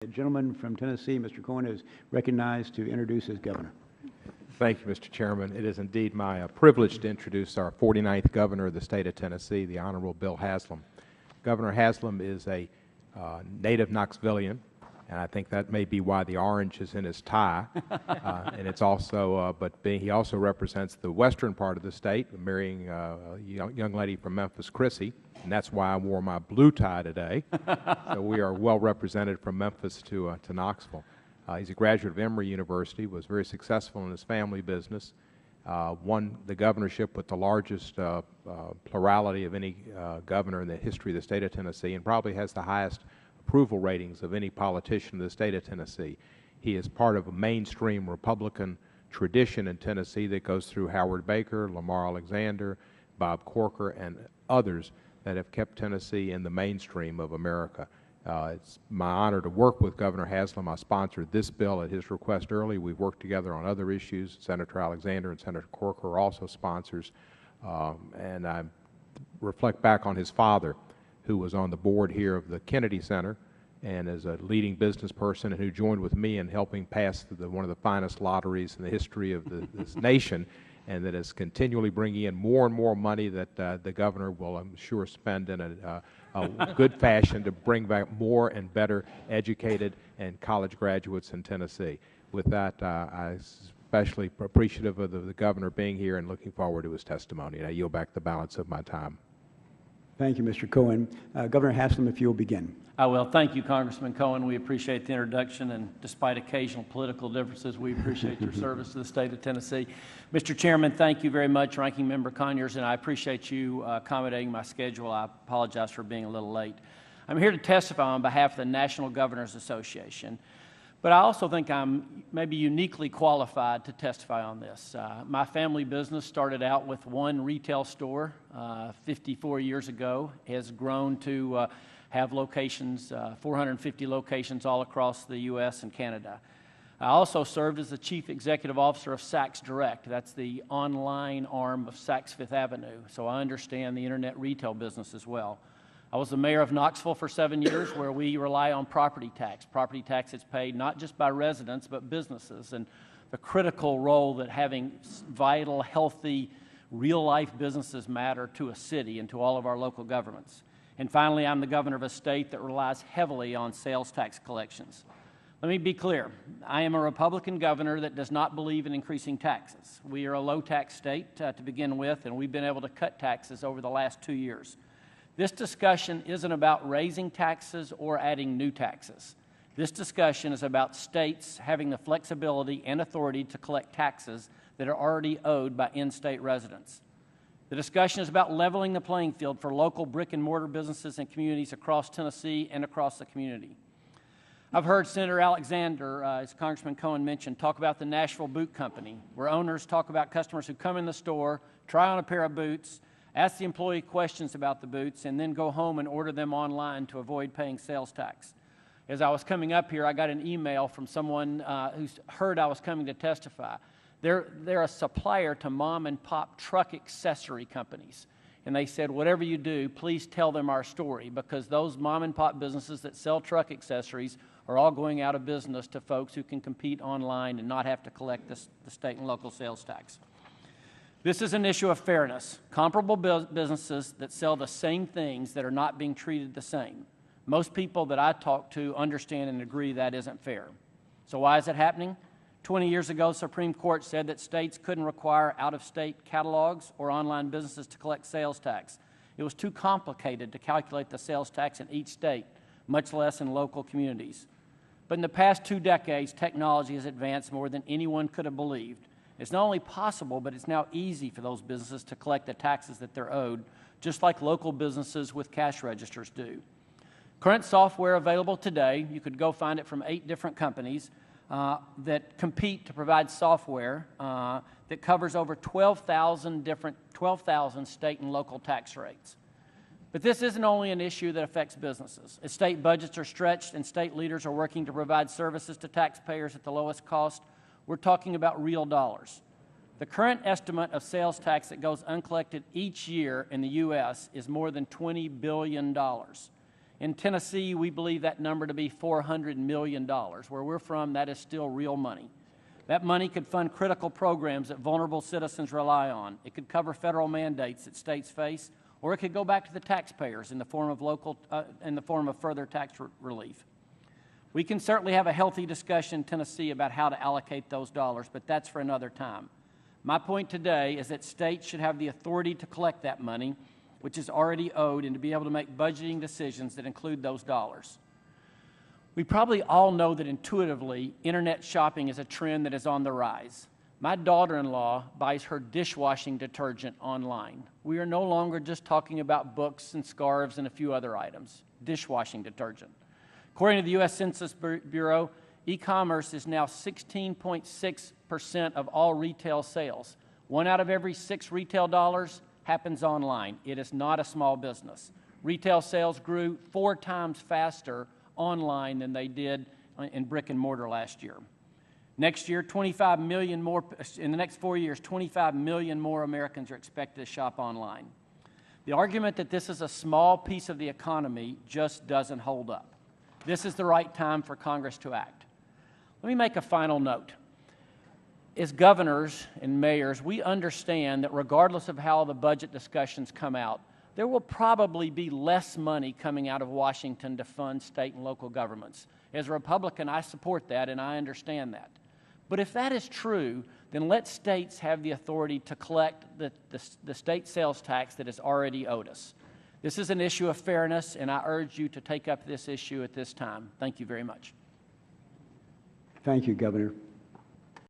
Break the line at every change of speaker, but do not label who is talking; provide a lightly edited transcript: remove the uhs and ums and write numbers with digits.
The gentleman from Tennessee, Mr. Cohen, is recognized to introduce his governor.
Thank you, Mr. Chairman. It is indeed my privilege to introduce our 49th governor of the state of Tennessee, the Honorable Bill Haslam. Governor Haslam is a native Knoxvillian, and I think that may be why the orange is in his tie. And it's also, he also represents the western part of the state, marrying a young lady from Memphis, Chrissy, and that's why I wore my blue tie today. So we are well represented from Memphis to Knoxville. He's a graduate of Emory University, was very successful in his family business, won the governorship with the largest plurality of any governor in the history of the state of Tennessee, and probably has the highest approval ratings of any politician in the state of Tennessee. He is part of a mainstream Republican tradition in Tennessee that goes through Howard Baker, Lamar Alexander, Bob Corker, and others that have kept Tennessee in the mainstream of America. It's my honor to work with Governor Haslam. I sponsored this bill at his request early. We've worked together on other issues. Senator Alexander and Senator Corker are also sponsors. And I reflect back on his father, who was on the board here of the Kennedy Center and is a leading business person, and who joined with me in helping pass one of the finest lotteries in the history of this nation, and that is continually bringing in more and more money that the governor will, I'm sure, spend in a good fashion to bring back more and better educated and college graduates in Tennessee. With that, I'm especially appreciative of the governor being here and looking forward to his testimony. And I yield back the balance of my time.
Thank you, Mr. Cohen. Governor Haslam, if you'll begin.
I will. Thank you, Congressman Cohen. We appreciate the introduction, and despite occasional political differences, we appreciate your service to the state of Tennessee. Mr. Chairman, thank you very much, Ranking Member Conyers, and I appreciate you accommodating my schedule. I apologize for being a little late. I'm here to testify on behalf of the National Governors Association, but I also think I'm maybe uniquely qualified to testify on this. My family business started out with one retail store 54 years ago. It has grown to have locations, 450 locations all across the U.S. and Canada. I also served as the Chief Executive Officer of Saks Direct. That's the online arm of Saks Fifth Avenue, so I understand the internet retail business as well. I was the mayor of Knoxville for 7 years, where we rely on property tax. Property tax is paid not just by residents but businesses, and the critical role that having vital, healthy, real-life businesses matter to a city and to all of our local governments. And finally, I'm the governor of a state that relies heavily on sales tax collections. Let me be clear. I am a Republican governor that does not believe in increasing taxes. We are a low-tax state to begin with, and we've been able to cut taxes over the last 2 years. This discussion isn't about raising taxes or adding new taxes. This discussion is about states having the flexibility and authority to collect taxes that are already owed by in-state residents. The discussion is about leveling the playing field for local brick-and-mortar businesses and communities across Tennessee and across the community. I've heard Senator Alexander, as Congressman Cohen mentioned, talk about the Nashville Boot Company, where owners talk about customers who come in the store, try on a pair of boots, ask the employee questions about the boots, and then go home and order them online to avoid paying sales tax. As I was coming up here, I got an email from someone who's heard I was coming to testify. They're a supplier to mom-and-pop truck accessory companies. And they said, whatever you do, please tell them our story, because those mom-and-pop businesses that sell truck accessories are all going out of business to folks who can compete online and not have to collect the state and local sales tax. This is an issue of fairness. Comparable businesses that sell the same things that are not being treated the same. Most people that I talk to understand and agree that isn't fair. So why is it happening? 20 years ago, the Supreme Court said that states couldn't require out-of-state catalogs or online businesses to collect sales tax. It was too complicated to calculate the sales tax in each state, much less in local communities. But in the past 2 decades, technology has advanced more than anyone could have believed. It's not only possible, but it's now easy for those businesses to collect the taxes that they're owed, just like local businesses with cash registers do. Current software available today, you could go find it from 8 different companies that compete to provide software that covers over 12,000 state and local tax rates. But this isn't only an issue that affects businesses. As state budgets are stretched and state leaders are working to provide services to taxpayers at the lowest cost, we're talking about real dollars. The current estimate of sales tax that goes uncollected each year in the U.S. is more than $20 billion. In Tennessee, we believe that number to be $400 million. Where we're from, that is still real money. That money could fund critical programs that vulnerable citizens rely on. It could cover federal mandates that states face, or it could go back to the taxpayers in the form of further tax relief. We can certainly have a healthy discussion in Tennessee about how to allocate those dollars, but that's for another time. My point today is that states should have the authority to collect that money, which is already owed, and to be able to make budgeting decisions that include those dollars. We probably all know that intuitively, internet shopping is a trend that is on the rise. My daughter-in-law buys her dishwashing detergent online. We are no longer just talking about books and scarves and a few other items. Dishwashing detergent. According to the U.S. Census Bureau, e-commerce is now 16.6% of all retail sales. 1 out of every 6 retail dollars happens online. It is not a small business. Retail sales grew 4 times faster online than they did in brick and mortar last year. Next year, 25 million more, in the next 4 years, 25 million more Americans are expected to shop online. The argument that this is a small piece of the economy just doesn't hold up. This is the right time for Congress to act. Let me make a final note. As governors and mayors, we understand that regardless of how the budget discussions come out, there will probably be less money coming out of Washington to fund state and local governments. As a Republican, I support that and I understand that. But if that is true, then let states have the authority to collect the state sales tax that is already owed us. This is an issue of fairness, and I urge you to take up this issue at this time. Thank you very much.
Thank you, Governor.